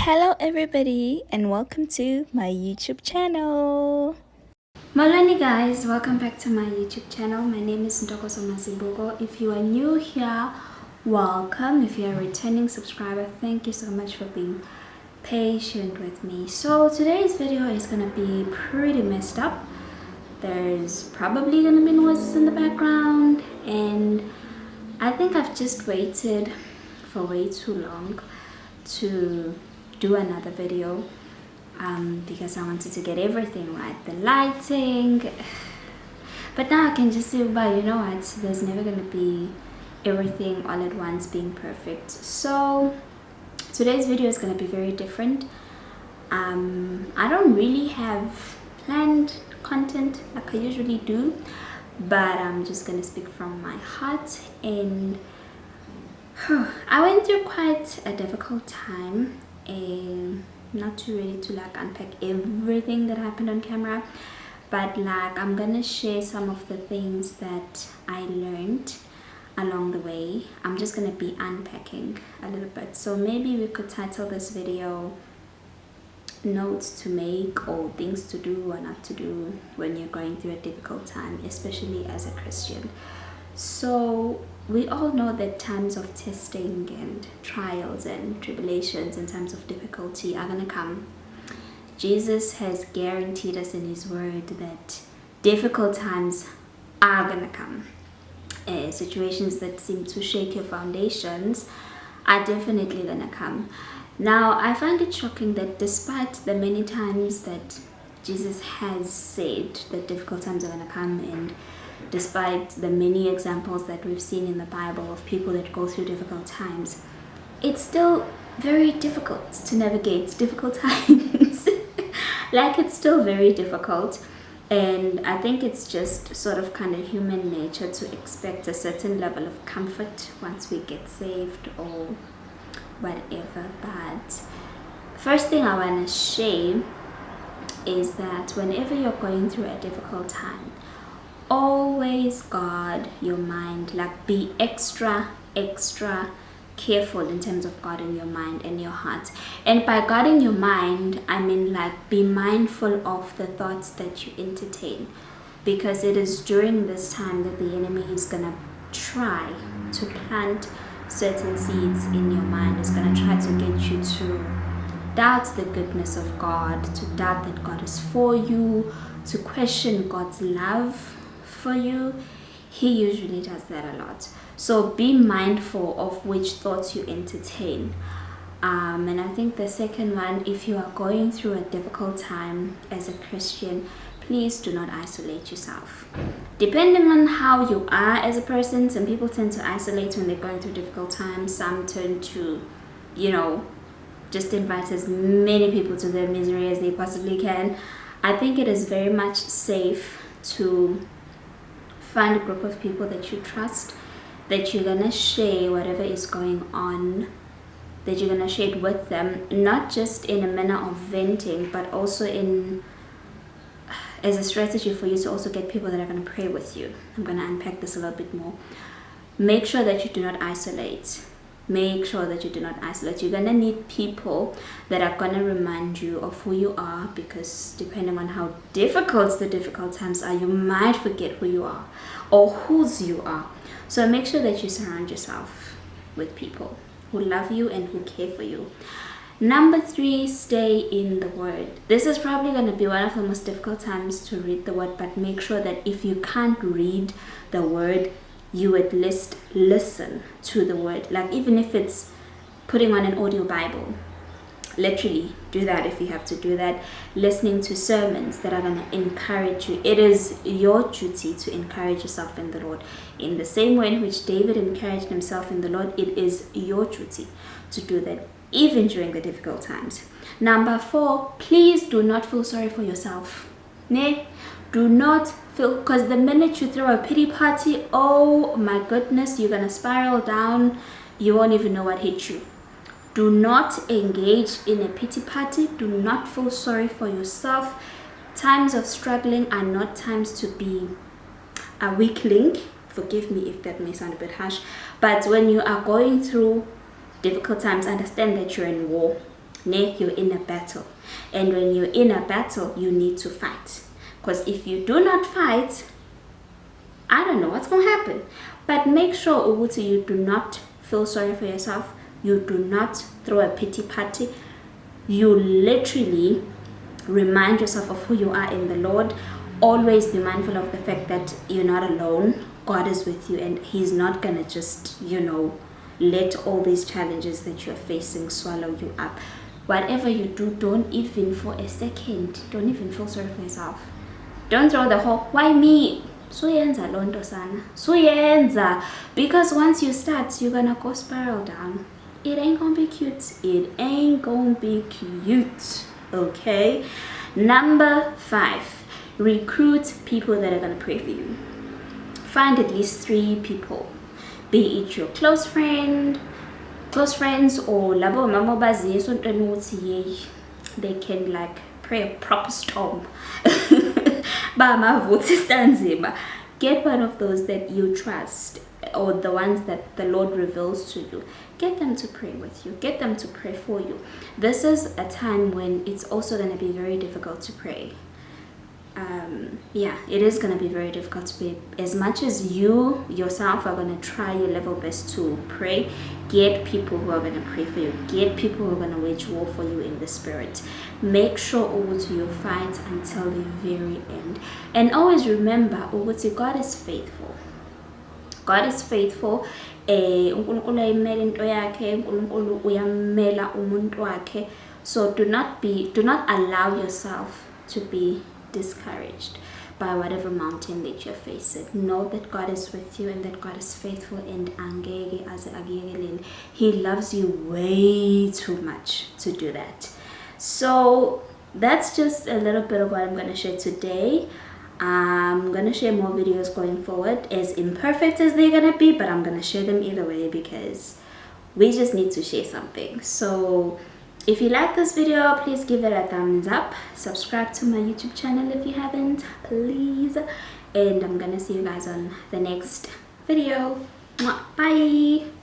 Hello everybody and welcome to my YouTube channel. Molweni guys, welcome back to my YouTube channel. My name is Ntokozo Mazibuko. If you are new here, welcome. If you are a returning subscriber, thank you so much for being patient with me. So today's video is gonna be pretty messed up. There's probably gonna be noises in the background, and I think I've just waited for way too long to do another video because I wanted to get everything right, the lighting, but now I can just say, but you know what, there's never gonna be everything all at once being perfect. So today's video is gonna be very different. I don't really have planned content like I usually do, but I'm just gonna speak from my heart. And I went through quite a difficult time, and not too ready to like unpack everything that happened on camera, but like I'm gonna share some of the things that I learned along the way. I'm just gonna be unpacking a little bit, so maybe we could title this video notes to make or things to do or not to do when you're going through a difficult time, especially as a Christian. So we all know that times of testing and trials and tribulations and times of difficulty are gonna come. Jesus has guaranteed us in his word that difficult times are gonna come. Situations that seem to shake your foundations are definitely gonna come. Now, I find it shocking that despite the many times that Jesus has said that difficult times are gonna come, and despite the many examples that we've seen in the Bible of people that go through difficult times, it's still very difficult to navigate difficult times. Like, it's still very difficult. And I think it's just sort of kind of human nature to expect a certain level of comfort once we get saved or whatever. But first thing I want to share is that whenever you're going through a difficult time, always guard your mind. Like, be extra careful in terms of guarding your mind and your heart. And by guarding your mind, I mean like be mindful of the thoughts that you entertain, because it is during this time that the enemy is gonna try to plant certain seeds in your mind. Is gonna try to get you to doubt the goodness of God, to doubt that God is for you, to question God's love for you. He usually does that a lot. So be mindful of which thoughts you entertain. And I think the second one, if you are going through a difficult time as a Christian, please do not isolate yourself. Depending on how you are as a person, some people tend to isolate when they're going through difficult times. Some tend to, just invite as many people to their misery as they possibly can. I think it is very much safe to find a group of people that you trust, that you're gonna share whatever is going on, that you're gonna share it with them, not just in a manner of venting, but also as a strategy for you to also get people that are gonna pray with you. I'm gonna unpack this a little bit more. Make sure that you do not isolate. Make sure that you do not isolate. You're gonna need people that are gonna remind you of who you are, because depending on how difficult the difficult times are, you might forget who you are or whose you are. So make sure that you surround yourself with people who love you and who care for you. Number 3, stay in the word. This is probably going to be one of the most difficult times to read the word, but make sure that if you can't read the word, you at least listen to the word. Like, even if it's putting on an audio Bible, literally do that if you have to do that. Listening to sermons that are going to encourage you. It is your duty to encourage yourself in the Lord. In the same way in which David encouraged himself in the Lord, it is your duty to do that, even during the difficult times. Number 4, please do not feel sorry for yourself. Do not feel, because the minute you throw a pity party, oh my goodness, you're gonna spiral down. You won't even know what hit you. Do not engage in a pity party. Do not feel sorry for yourself. Times of struggling are not times to be a weakling. Forgive me if that may sound a bit harsh, but when you are going through difficult times, understand that you're in war. You're in a battle, and when you're in a battle, you need to fight. Because if you do not fight, I don't know what's going to happen. But make sure Uguti, you do not feel sorry for yourself. You do not throw a pity party. You literally remind yourself of who you are in the Lord. Always be mindful of the fact that you're not alone. God is with you, and He's not going to just, let all these challenges that you're facing swallow you up. Whatever you do, don't even for a second, don't even feel sorry for yourself. Don't throw the whole, why me? Suyenza londo sana. Suyenza. Because once you start, you're gonna go spiral down. It ain't gonna be cute. It ain't gonna be cute. Okay? Number 5. Recruit people that are gonna pray for you. Find at least 3 people. Be it your close friends, or labo mama bazi they can like pray a proper storm. Get one of those that you trust, or the ones that the Lord reveals to you. Get them to pray with you. Get them to pray for you. This is a time when it's also going to be very difficult to pray. It is going to be very difficult to pray. As much as you yourself are going to try your level best to pray, get people who are going to pray for you. Get people who are going to wage war for you in the spirit. Make sure Uguti you fight until the very end. And always remember, Uguti, God is faithful. God is faithful. So do not allow yourself to be discouraged by whatever mountain that you're facing. Know that God is with you, and that God is faithful, and He loves you way too much to do that. So that's just a little bit of what I'm going to share today. I'm going to share more videos going forward, as imperfect as they're going to be, but I'm going to share them either way because we just need to share something. So if you like this video, please give it a thumbs up. Subscribe to my YouTube channel if you haven't, please. And I'm gonna see you guys on the next video. Bye.